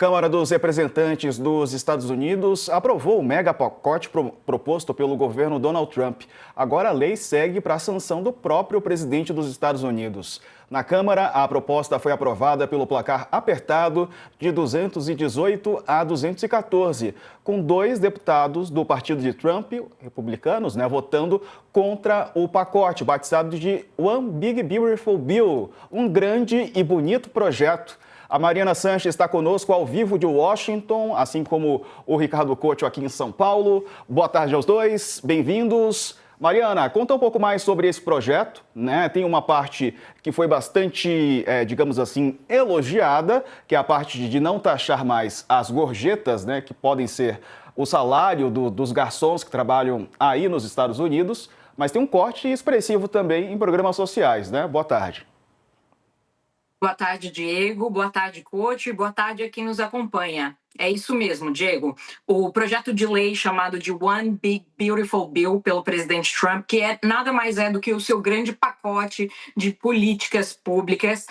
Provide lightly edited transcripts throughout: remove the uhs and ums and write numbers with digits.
Câmara dos Representantes dos Estados Unidos aprovou o mega pacote proposto pelo governo Donald Trump. Agora a lei segue para a sanção do próprio presidente dos Estados Unidos. Na Câmara, a proposta foi aprovada pelo placar apertado de 218 a 214, com 2 deputados do partido de Trump, republicanos, votando contra o pacote, batizado de One Big Beautiful Bill, um grande e bonito projeto. A Mariana Sanches está conosco ao vivo de Washington, assim como o Ricardo Couto aqui em São Paulo. Boa tarde aos dois, bem-vindos. Mariana, conta um pouco mais sobre esse projeto, Tem uma parte que foi bastante, digamos assim, elogiada, que é a parte de não taxar mais as gorjetas, que podem ser o salário dos garçons que trabalham aí nos Estados Unidos, mas tem um corte expressivo também em programas sociais, Boa tarde. Boa tarde, Diego. Boa tarde, Couto. Boa tarde a quem nos acompanha. É isso mesmo, Diego. O projeto de lei chamado de One Big Beautiful Bill pelo presidente Trump, que nada mais é do que o seu grande pacote de políticas públicas,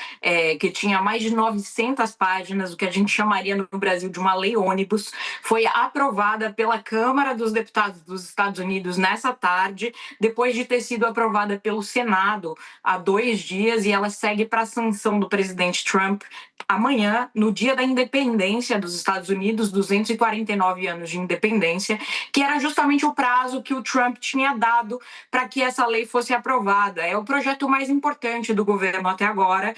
que tinha mais de 900 páginas, o que a gente chamaria no Brasil de uma lei ônibus, foi aprovada pela Câmara dos Deputados dos Estados Unidos nessa tarde, depois de ter sido aprovada pelo Senado há 2 dias, e ela segue para a sanção do presidente Trump amanhã, no dia da independência dos Estados Unidos, 249 anos de independência, que era justamente o prazo que o Trump tinha dado para que essa lei fosse aprovada. É o projeto mais importante do governo até agora,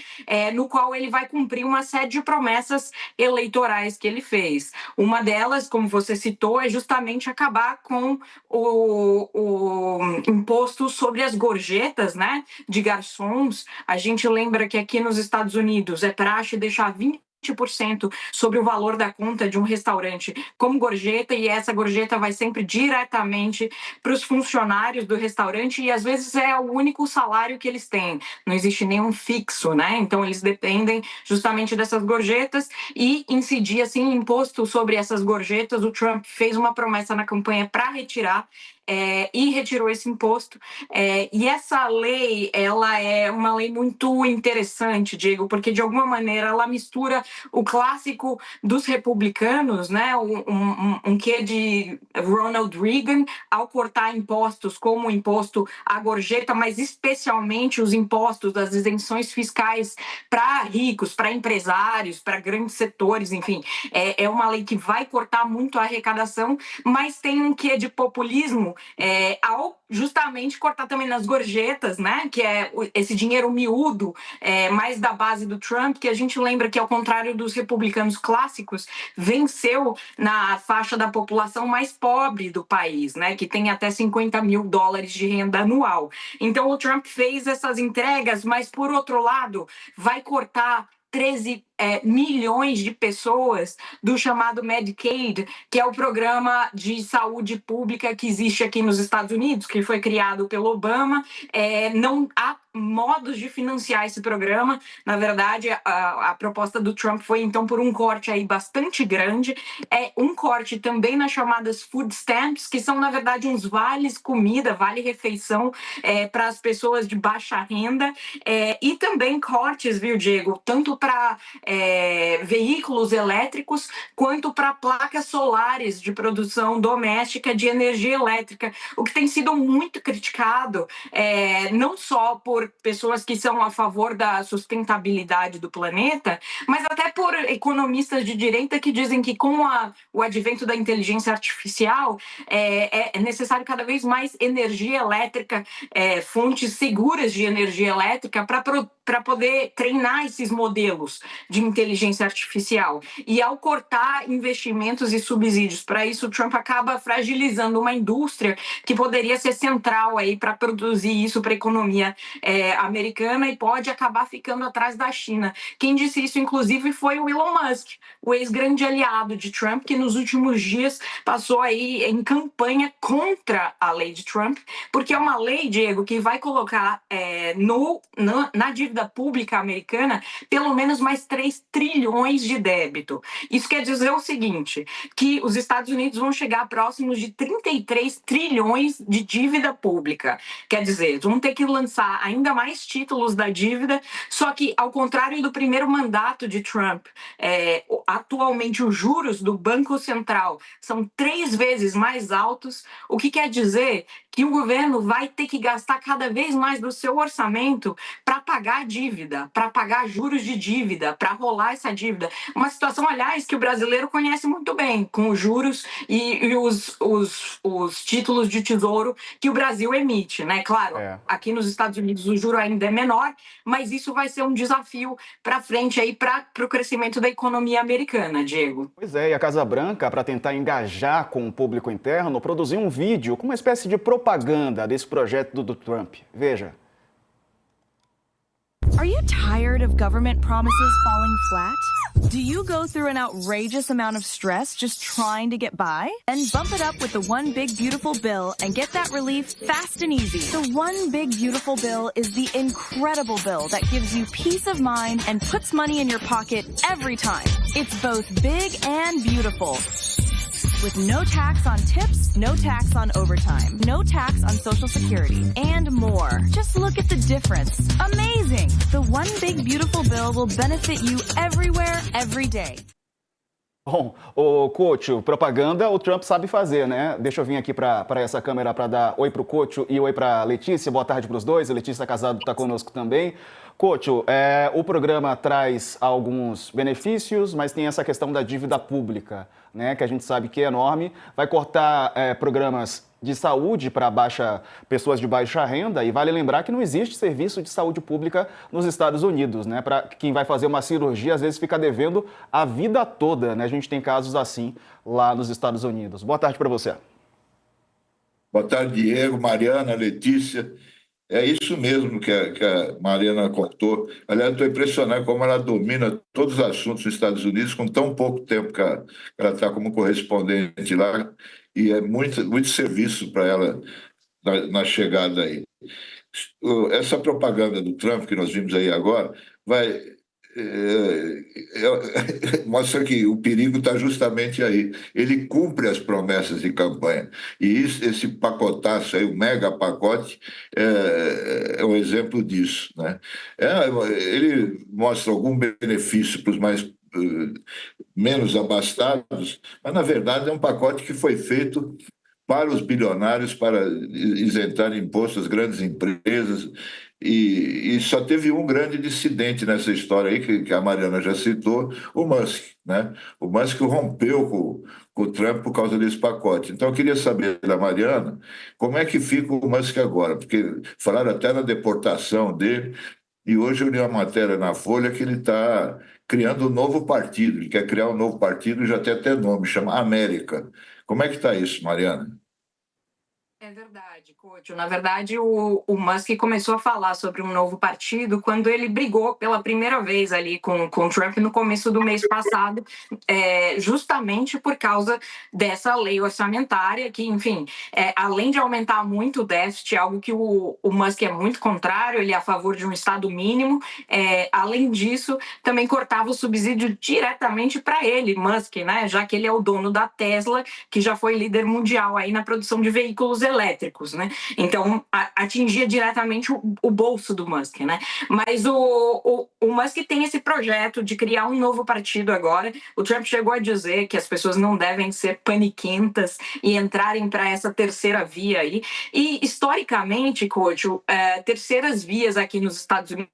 no qual ele vai cumprir uma série de promessas eleitorais que ele fez. Uma delas, como você citou, é justamente acabar com o imposto sobre as gorjetas, de garçons. A gente lembra que aqui nos Estados Unidos é praxe deixar 20% sobre o valor da conta de um restaurante como gorjeta, e essa gorjeta vai sempre diretamente para os funcionários do restaurante, e às vezes é o único salário que eles têm, não existe nenhum fixo, Então eles dependem justamente dessas gorjetas, e incidir assim imposto sobre essas gorjetas. O Trump fez uma promessa na campanha para retirar, e retirou esse imposto. E essa lei, ela é uma lei muito interessante, Diego, porque de alguma maneira ela mistura o clássico dos republicanos, um quê de Ronald Reagan, ao cortar impostos como o imposto à gorjeta, mas especialmente os impostos das isenções fiscais para ricos, para empresários, para grandes setores, enfim. É uma lei que vai cortar muito a arrecadação, mas tem um quê de populismo, ao justamente cortar também nas gorjetas, que é esse dinheiro miúdo, mais da base do Trump, que a gente lembra que, ao contrário dos republicanos clássicos, venceu na faixa da população mais pobre do país, que tem até $50 mil de renda anual. Então o Trump fez essas entregas, mas, por outro lado, vai cortar 13 milhões de pessoas do chamado Medicaid, que é o programa de saúde pública que existe aqui nos Estados Unidos, que foi criado pelo Obama. Não há modos de financiar esse programa. Na verdade, a proposta do Trump foi, então, por um corte aí bastante grande. Um corte também nas chamadas food stamps, que são, na verdade, uns vales comida, vale refeição, para as pessoas de baixa renda. E também cortes, viu, Diego, tanto para veículos elétricos quanto para placas solares de produção doméstica de energia elétrica, o que tem sido muito criticado, não só por pessoas que são a favor da sustentabilidade do planeta, mas até por economistas de direita que dizem que, com o advento da inteligência artificial, é necessário cada vez mais energia elétrica, fontes seguras de energia elétrica, para poder treinar esses modelos de inteligência artificial. E, ao cortar investimentos e subsídios para isso, o Trump acaba fragilizando uma indústria que poderia ser central aí para produzir isso para a economia americana, e pode acabar ficando atrás da China. Quem disse isso, inclusive, foi o Elon Musk, o ex-grande aliado de Trump, que nos últimos dias passou aí em campanha contra a lei de Trump, porque é uma lei, Diego, que vai colocar na dívida dívida pública americana pelo menos mais 3 trilhões de débito. Isso quer dizer o seguinte, que os Estados Unidos vão chegar próximos de 33 trilhões de dívida pública. Quer dizer, vão ter que lançar ainda mais títulos da dívida, só que, ao contrário do primeiro mandato de Trump, atualmente os juros do Banco Central são 3 vezes mais altos, o que quer dizer que o governo vai ter que gastar cada vez mais do seu orçamento para pagar a dívida, para pagar juros de dívida, para rolar essa dívida. Uma situação, aliás, que o brasileiro conhece muito bem, com os juros e os títulos de tesouro que o Brasil emite, né? Claro, aqui nos Estados Unidos o juro ainda é menor, mas isso vai ser um desafio para frente aí para o crescimento da economia americana, Diego. Pois é, e a Casa Branca, para tentar engajar com o público interno, produziu um vídeo com uma espécie de propaganda desse projeto do Trump. Veja. Are you tired of government promises falling flat? Do you go through an outrageous amount of stress just trying to get by? Then bump it up with the One Big Beautiful Bill and get that relief fast and easy. The One Big Beautiful Bill is the incredible bill that gives you peace of mind and puts money in your pocket every time. It's both big and beautiful. With no tax on tips, no tax on overtime, no tax on Social Security, and more. Just look at the difference. Amazing! The One Big Beautiful Bill will benefit you everywhere, every day. Bom, o Couto, propaganda o Trump sabe fazer, né? Deixa eu vir aqui para essa câmera para dar oi para o Couto e oi para a Letícia. Boa tarde para os dois. A Letícia Casado está conosco também. Couto, o programa traz alguns benefícios, mas tem essa questão da dívida pública, né? Que a gente sabe que é enorme. Vai cortar programas de saúde para pessoas de baixa renda, e vale lembrar que não existe serviço de saúde pública nos Estados Unidos, né? Para quem vai fazer uma cirurgia, às vezes fica devendo a vida toda, né? A gente tem casos assim lá nos Estados Unidos. Boa tarde para você. Boa tarde, Diego, Mariana, Letícia. É isso mesmo que a Mariana contou. Aliás, estou impressionado como ela domina todos os assuntos nos Estados Unidos com tão pouco tempo que ela está como correspondente lá, e é muito serviço para ela na chegada aí. Essa propaganda do Trump que nós vimos aí agora vai mostra que o perigo está justamente aí. Ele cumpre as promessas de campanha. E esse pacotaço aí, o mega pacote, é um exemplo disso, né? Ele mostra algum benefício para os menos abastados, mas, na verdade, é um pacote que foi feito para os bilionários, para isentar imposto às grandes empresas. E só teve um grande dissidente nessa história aí, que a Mariana já citou, o Musk, né? O Musk rompeu com o Trump por causa desse pacote. Então, eu queria saber da Mariana como é que fica o Musk agora, porque falaram até na deportação dele, e hoje eu li uma matéria na Folha que ele está criando um novo partido, ele quer criar um novo partido, já tem até nome, chama América. Como é que está isso, Mariana? É verdade, Couto. Na verdade, o Musk começou a falar sobre um novo partido quando ele brigou pela primeira vez ali com o Trump no começo do mês passado, justamente por causa dessa lei orçamentária que, enfim, além de aumentar muito o déficit, algo que o Musk é muito contrário, ele é a favor de um Estado mínimo, além disso, também cortava o subsídio diretamente para ele, Musk, né? Já que ele é o dono da Tesla, que já foi líder mundial aí na produção de veículos elétricos, né? Então, atingia diretamente o bolso do Musk, né? Mas o Musk tem esse projeto de criar um novo partido agora. O Trump chegou a dizer que as pessoas não devem ser paniquentas e entrarem para essa terceira via aí. E, historicamente, Couto, terceiras vias aqui nos Estados Unidos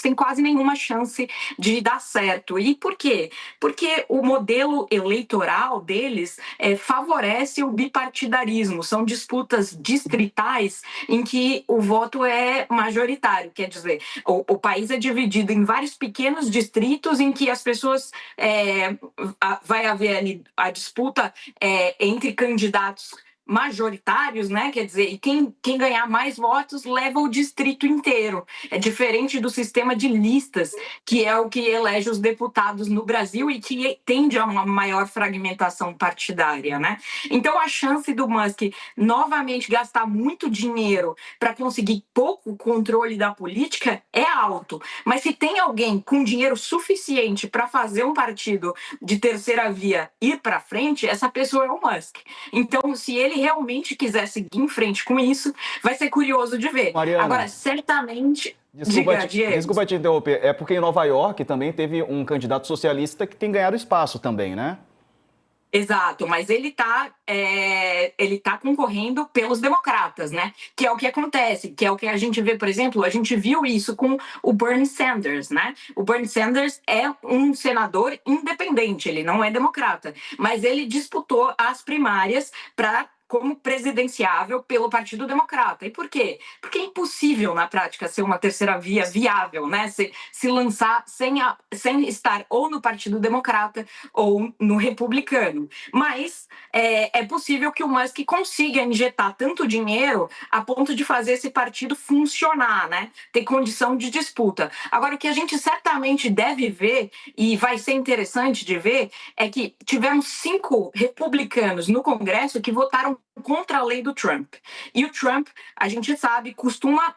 tem quase nenhuma chance de dar certo. E por quê? Porque o modelo eleitoral deles favorece o bipartidarismo. São disputas distritais em que o voto é majoritário. Quer dizer, o país é dividido em vários pequenos distritos em que as pessoas vai haver ali a disputa entre candidatos majoritários, né? Quer dizer, e quem ganhar mais votos leva o distrito inteiro. É diferente do sistema de listas, que é o que elege os deputados no Brasil e que tende a uma maior fragmentação partidária, né? Então, a chance do Musk novamente gastar muito dinheiro para conseguir pouco controle da política é alto. Mas se tem alguém com dinheiro suficiente para fazer um partido de terceira via ir para frente, essa pessoa é o Musk. Então, se ele realmente quiser seguir em frente com isso, vai ser curioso de ver. Mariana, agora, certamente... Desculpa te interromper, é porque em Nova York também teve um candidato socialista que tem ganhado espaço também, né? Exato, mas ele tá concorrendo pelos democratas, né? Que é o que acontece, que é o que a gente vê, por exemplo, a gente viu isso com o Bernie Sanders, né? O Bernie Sanders é um senador independente, ele não é democrata, mas ele disputou as primárias como presidenciável pelo Partido Democrata. E por quê? Porque é impossível, na prática, ser uma terceira via viável, né? Se lançar sem estar ou no Partido Democrata ou no Republicano. Mas é possível que o Musk consiga injetar tanto dinheiro a ponto de fazer esse partido funcionar, né? Ter condição de disputa. Agora, o que a gente certamente deve ver, e vai ser interessante de ver, é que tivemos 5 republicanos no Congresso que votaram contra a lei do Trump. E o Trump, a gente sabe, costuma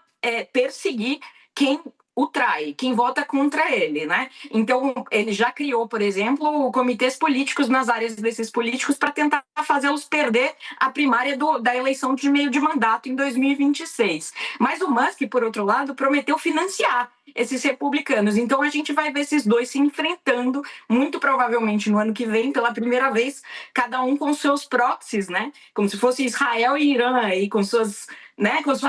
perseguir quem o trai, quem vota contra ele, né? Então, ele já criou, por exemplo, comitês políticos nas áreas desses políticos para tentar fazê-los perder a primária da eleição de meio de mandato em 2026. Mas o Musk, por outro lado, prometeu financiar esses republicanos. Então, a gente vai ver esses dois se enfrentando, muito provavelmente no ano que vem, pela primeira vez, cada um com seus proxies, né? Como se fosse Israel e Irã aí, com suas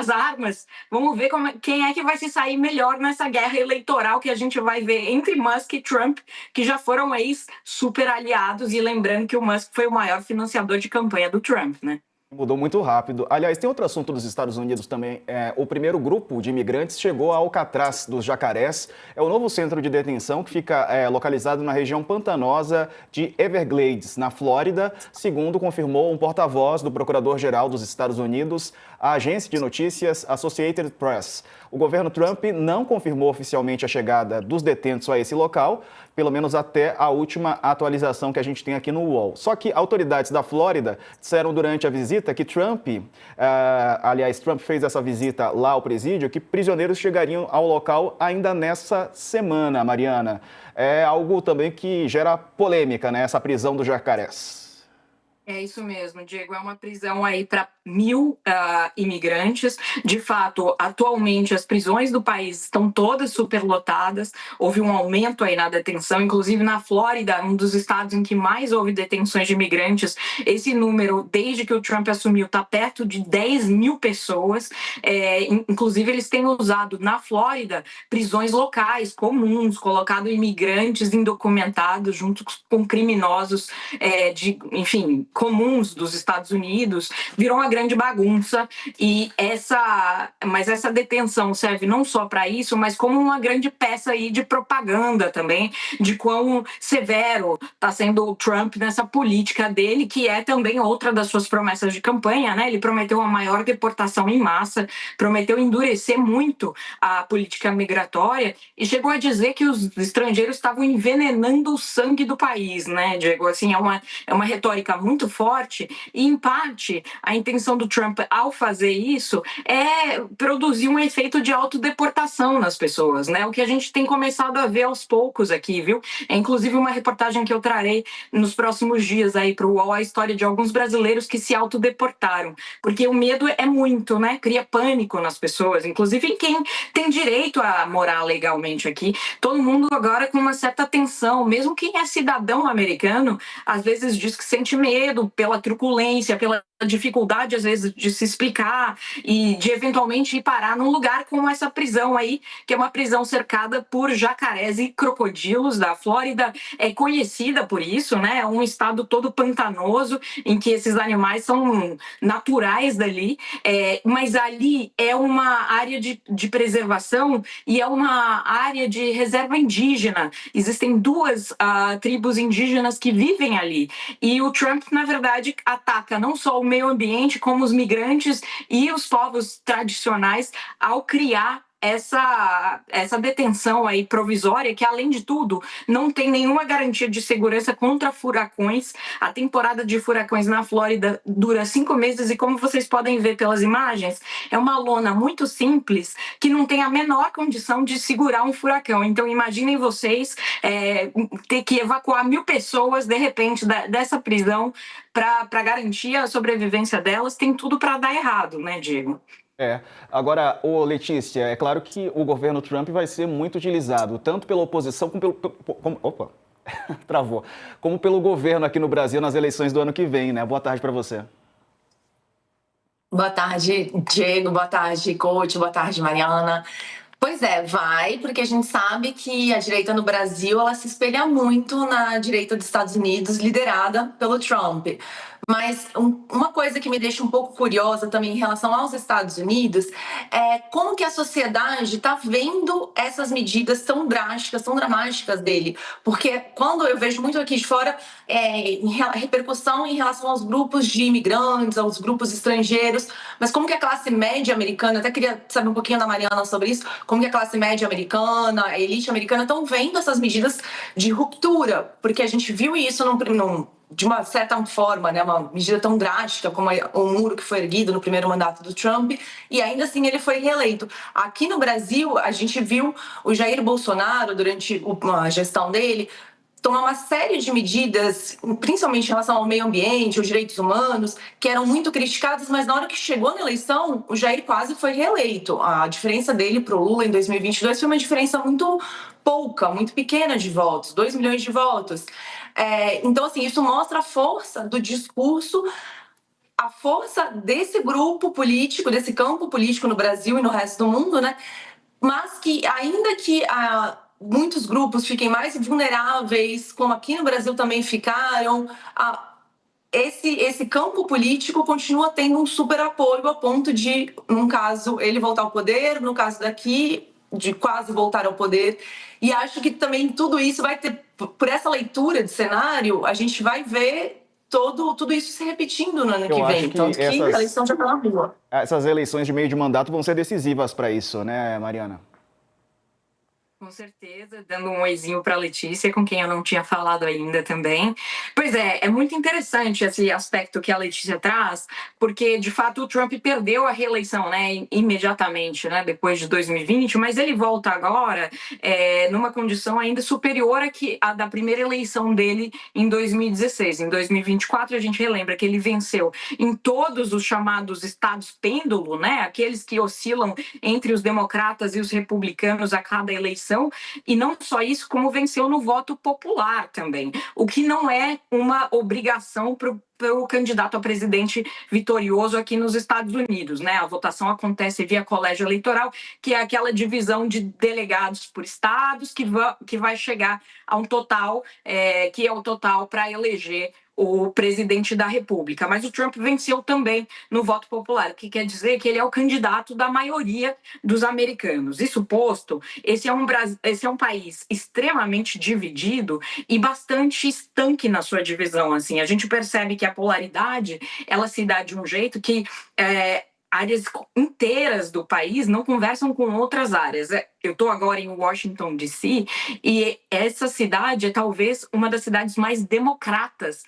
armas. Vamos ver quem é que vai se sair melhor nessa guerra eleitoral que a gente vai ver entre Musk e Trump, que já foram super aliados, e lembrando que o Musk foi o maior financiador de campanha do Trump, né? Mudou muito rápido. Aliás, tem outro assunto dos Estados Unidos também. O primeiro grupo de imigrantes chegou a Alcatraz dos Jacarés. É o novo centro de detenção que fica localizado na região pantanosa de Everglades, na Flórida, segundo confirmou um porta-voz do Procurador-Geral dos Estados Unidos à agência de notícias Associated Press. O governo Trump não confirmou oficialmente a chegada dos detentos a esse local, pelo menos até a última atualização que a gente tem aqui no UOL. Só que autoridades da Flórida disseram durante a visita que Trump fez essa visita lá ao presídio, que prisioneiros chegariam ao local ainda nessa semana, Mariana. É algo também que gera polêmica, né? Essa prisão dos jacarés. É isso mesmo, Diego, é uma prisão aí para 1.000 imigrantes. De fato, atualmente as prisões do país estão todas superlotadas, houve um aumento aí na detenção, inclusive na Flórida, um dos estados em que mais houve detenções de imigrantes. Esse número, desde que o Trump assumiu, está perto de 10.000 pessoas. Inclusive, eles têm usado na Flórida prisões locais, comuns, colocado imigrantes indocumentados junto com criminosos comuns dos Estados Unidos. Virou uma grande bagunça, mas essa detenção serve não só para isso, mas como uma grande peça aí de propaganda também, de quão severo está sendo o Trump nessa política dele, que é também outra das suas promessas de campanha, né? Ele prometeu uma maior deportação em massa, prometeu endurecer muito a política migratória e chegou a dizer que os estrangeiros estavam envenenando o sangue do país, né, Diego? Assim, é uma retórica muito forte e, em parte, a intenção do Trump ao fazer isso é produzir um efeito de autodeportação nas pessoas, né? O que a gente tem começado a ver aos poucos aqui, viu? É inclusive uma reportagem que eu trarei nos próximos dias aí para o UOL, a história de alguns brasileiros que se autodeportaram, porque o medo é muito, né? Cria pânico nas pessoas, inclusive em quem tem direito a morar legalmente aqui. Todo mundo agora com uma certa tensão, mesmo quem é cidadão americano, às vezes diz que sente medo pela truculência, pela dificuldade, às vezes, de se explicar e de, eventualmente, ir parar num lugar como essa prisão aí, que é uma prisão cercada por jacarés e crocodilos da Flórida. É conhecida por isso, né? É um estado todo pantanoso, em que esses animais são naturais dali, mas ali é uma área de preservação e é uma área de reserva indígena. Existem 2 tribos indígenas que vivem ali. E o Trump, na verdade, ataca não só o meio ambiente, como os migrantes e os povos tradicionais ao criar essa detenção aí provisória, que além de tudo não tem nenhuma garantia de segurança contra furacões. A temporada de furacões na Flórida dura 5 meses e, como vocês podem ver pelas imagens, é uma lona muito simples que não tem a menor condição de segurar um furacão. Então imaginem vocês ter que evacuar 1.000 pessoas de repente dessa prisão para garantir a sobrevivência delas. Tem tudo para dar errado, né, Diego? Agora, Letícia, é claro que o governo Trump vai ser muito utilizado, tanto pela oposição como pelo governo aqui no Brasil nas eleições do ano que vem, né? Boa tarde para você. Boa tarde, Diego. Boa tarde, coach. Boa tarde, Mariana. Pois é, vai, porque a gente sabe que a direita no Brasil ela se espelha muito na direita dos Estados Unidos, liderada pelo Trump. Mas uma coisa que me deixa um pouco curiosa também em relação aos Estados Unidos é como que a sociedade está vendo essas medidas tão drásticas, tão dramáticas dele. Porque quando eu vejo muito aqui de fora repercussão em relação aos grupos de imigrantes, aos grupos estrangeiros, mas como que a classe média americana, até queria saber um pouquinho da Mariana sobre isso, como que a classe média americana, a elite americana estão vendo essas medidas de ruptura, porque a gente viu isso de uma certa forma, né, uma medida tão drástica como o muro que foi erguido no primeiro mandato do Trump, e ainda assim ele foi reeleito. Aqui no Brasil, a gente viu o Jair Bolsonaro, durante a gestão dele, tomar uma série de medidas, principalmente em relação ao meio ambiente, aos direitos humanos, que eram muito criticadas, mas na hora que chegou na eleição, o Jair quase foi reeleito. A diferença dele para o Lula em 2022 foi uma diferença muito pouca, muito pequena de votos, 2 milhões de votos. Então, assim, isso mostra a força do discurso, a força desse grupo político, desse campo político no Brasil e no resto do mundo, né? Mas que, ainda que muitos grupos fiquem mais vulneráveis, como aqui no Brasil também ficaram, esse campo político continua tendo um super apoio a ponto de, num caso, ele voltar ao poder, no caso daqui, de quase voltar ao poder. E acho que também tudo isso vai ter, por essa leitura de cenário, a gente vai ver tudo isso se repetindo no ano que vem. Tanto que a eleição já está na rua. Essas eleições de meio de mandato vão ser decisivas para isso, né, Mariana? Com certeza, dando um oizinho para a Letícia, com quem eu não tinha falado ainda também. Pois é muito interessante esse aspecto que a Letícia traz, porque, de fato, o Trump perdeu a reeleição, né, imediatamente, né, depois de 2020, mas ele volta agora numa condição ainda superior à da primeira eleição dele em 2016. Em 2024, a gente relembra que ele venceu em todos os chamados estados pêndulo, né, aqueles que oscilam entre os democratas e os republicanos a cada eleição. E não só isso, como venceu no voto popular também, o que não é uma obrigação para o candidato a presidente vitorioso aqui nos Estados Unidos, né? A votação acontece via colégio eleitoral, que é aquela divisão de delegados por estados que vai chegar a um total, que é o total para eleger o presidente da República. Mas o Trump venceu também no voto popular, o que quer dizer que ele é o candidato da maioria dos americanos. Isso posto, esse é um país extremamente dividido e bastante estanque na sua divisão. Assim, a gente percebe que a polaridade ela se dá de um jeito que áreas inteiras do país não conversam com outras áreas. Eu estou agora em Washington, D.C., e essa cidade é talvez uma das cidades mais democratas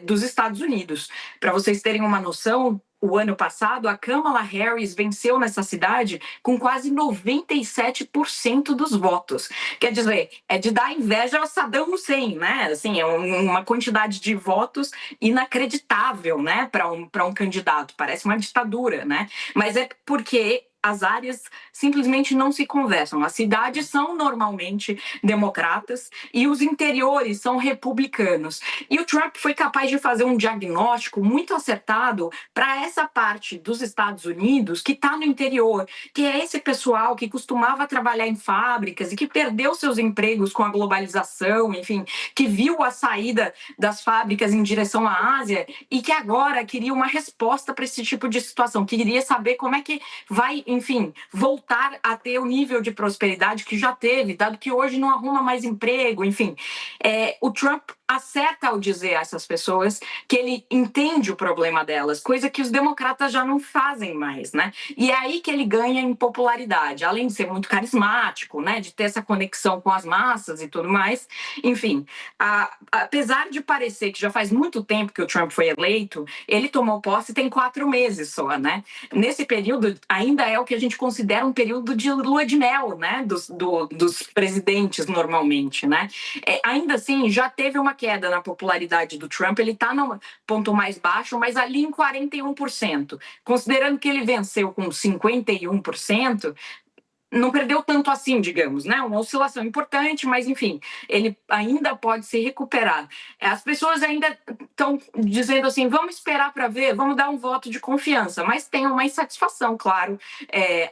dos Estados Unidos. Para vocês terem uma noção, o ano passado, a Kamala Harris venceu nessa cidade com quase 97% dos votos. Quer dizer, é de dar inveja a Saddam Hussein, né? Assim, é uma quantidade de votos inacreditável, né, para um candidato. Parece uma ditadura, né? Mas é porque as áreas simplesmente não se conversam. As cidades são normalmente democratas e os interiores são republicanos. E o Trump foi capaz de fazer um diagnóstico muito acertado para essa parte dos Estados Unidos que está no interior, que é esse pessoal que costumava trabalhar em fábricas e que perdeu seus empregos com a globalização, enfim, que viu a saída das fábricas em direção à Ásia e que agora queria uma resposta para esse tipo de situação, que queria saber como é que vai enfim, voltar a ter o nível de prosperidade que já teve, dado que hoje não arruma mais emprego, enfim. O Trump acerta ao dizer a essas pessoas que ele entende o problema delas, coisa que os democratas já não fazem mais, né? E é aí que ele ganha em popularidade, além de ser muito carismático, né? De ter essa conexão com as massas e tudo mais. Enfim, apesar de parecer que já faz muito tempo que o Trump foi eleito, ele tomou posse tem 4 meses só, né? Nesse período, ainda é o que a gente considera um período de lua de mel, né? Dos presidentes, normalmente, né? Ainda assim, já teve uma queda na popularidade do Trump, ele está no ponto mais baixo, mas ali em 41%. Considerando que ele venceu com 51%, não perdeu tanto assim, digamos, né? Uma oscilação importante, mas enfim, ele ainda pode se recuperar. As pessoas ainda estão dizendo assim, vamos esperar para ver, vamos dar um voto de confiança, mas tem uma insatisfação, claro,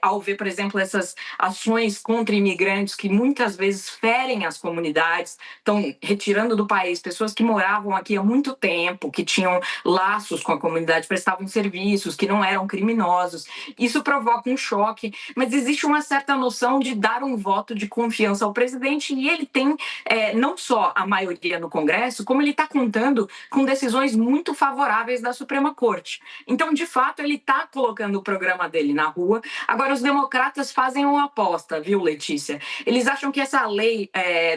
ao ver, por exemplo, essas ações contra imigrantes que muitas vezes ferem as comunidades, estão retirando do país pessoas que moravam aqui há muito tempo, que tinham laços com a comunidade, prestavam serviços, que não eram criminosos. Isso provoca um choque, mas existe uma certa noção de dar um voto de confiança ao presidente e ele tem não só a maioria no Congresso, como ele está contando com decisões muito favoráveis da Suprema Corte. Então, de fato, ele está colocando o programa dele na rua. Agora, os democratas fazem uma aposta, viu, Letícia? Eles acham que essa lei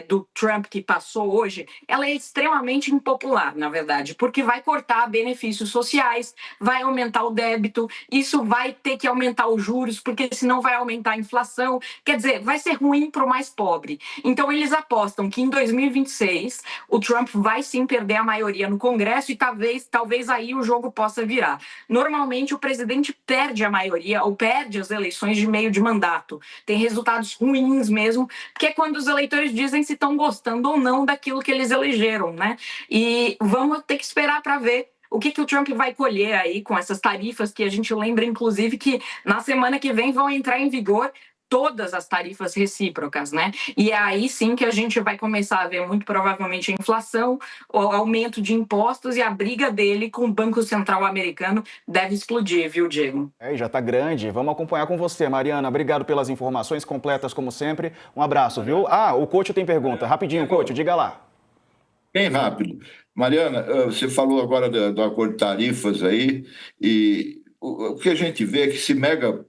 do Trump que passou hoje, ela é extremamente impopular, na verdade, porque vai cortar benefícios sociais, vai aumentar o débito, isso vai ter que aumentar os juros, porque senão vai aumentar a inflação. Quer dizer, vai ser ruim para o mais pobre. Então, eles apostam que em 2026 o Trump vai sim perder a maioria no Congresso e talvez aí o jogo possa virar. Normalmente, o presidente perde a maioria ou perde as eleições de meio de mandato. Tem resultados ruins mesmo, que é quando os eleitores dizem se estão gostando ou não daquilo que eles elegeram, né? E vamos ter que esperar para ver o que o Trump vai colher aí com essas tarifas que a gente lembra, inclusive, que na semana que vem vão entrar em vigor todas as tarifas recíprocas, né? E é aí sim que a gente vai começar a ver muito provavelmente a inflação, o aumento de impostos e a briga dele com o Banco Central americano deve explodir, viu, Diego? Já está grande. Vamos acompanhar com você, Mariana. Obrigado pelas informações completas, como sempre. Um abraço, viu? O coach tem pergunta. Rapidinho, coach, diga lá. Bem rápido. Mariana, você falou agora do acordo de tarifas aí, e o que a gente vê é que esse mega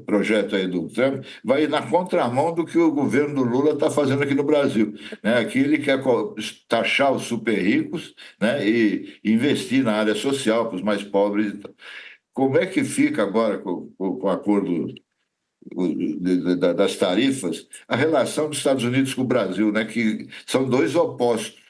projeto aí do Trump vai na contramão do que o governo do Lula está fazendo aqui no Brasil, né? Aqui ele quer taxar os super ricos, né? E investir na área social para os mais pobres. Como é que fica agora com o acordo das tarifas, a relação dos Estados Unidos com o Brasil, né? Que são dois opostos.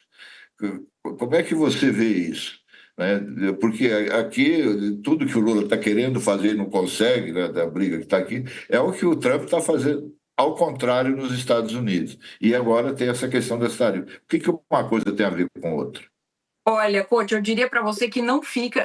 Como é que você vê isso? Né? Porque aqui, tudo que o Lula está querendo fazer e não consegue, né, da briga que está aqui, é o que o Trump está fazendo ao contrário nos Estados Unidos. E agora tem essa questão das tarifas. O que uma coisa tem a ver com a outra? Olha, coach, eu diria para você que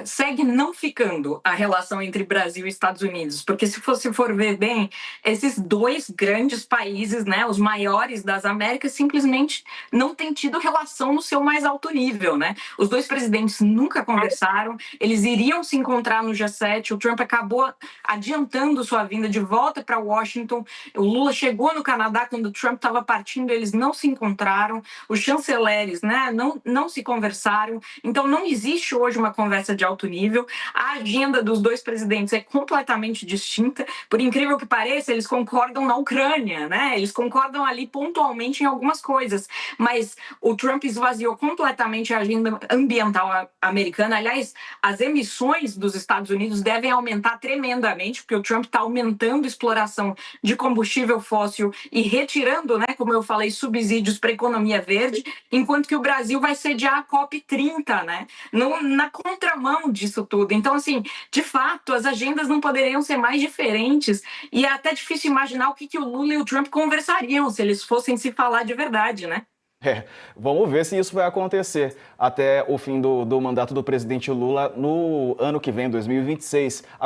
segue não ficando a relação entre Brasil e Estados Unidos, porque se você for ver bem, esses dois grandes países, né, os maiores das Américas, simplesmente não têm tido relação no seu mais alto nível, né? Os dois presidentes nunca conversaram, eles iriam se encontrar no G7, o Trump acabou adiantando sua vinda de volta para Washington, o Lula chegou no Canadá quando o Trump estava partindo, eles não se encontraram, os chanceleres, né, não se conversaram. Então, não existe hoje uma conversa de alto nível. A agenda dos dois presidentes é completamente distinta. Por incrível que pareça, eles concordam na Ucrânia, né? Eles concordam ali pontualmente em algumas coisas. Mas o Trump esvaziou completamente a agenda ambiental americana. Aliás, as emissões dos Estados Unidos devem aumentar tremendamente, porque o Trump está aumentando a exploração de combustível fóssil e retirando, né, como eu falei, subsídios para a economia verde, enquanto que o Brasil vai sediar a COP30, né? Na contramão disso tudo. Então, assim, de fato, as agendas não poderiam ser mais diferentes e é até difícil imaginar o que o Lula e o Trump conversariam se eles fossem se falar de verdade, né? Vamos ver se isso vai acontecer até o fim do mandato do presidente Lula no ano que vem, 2026.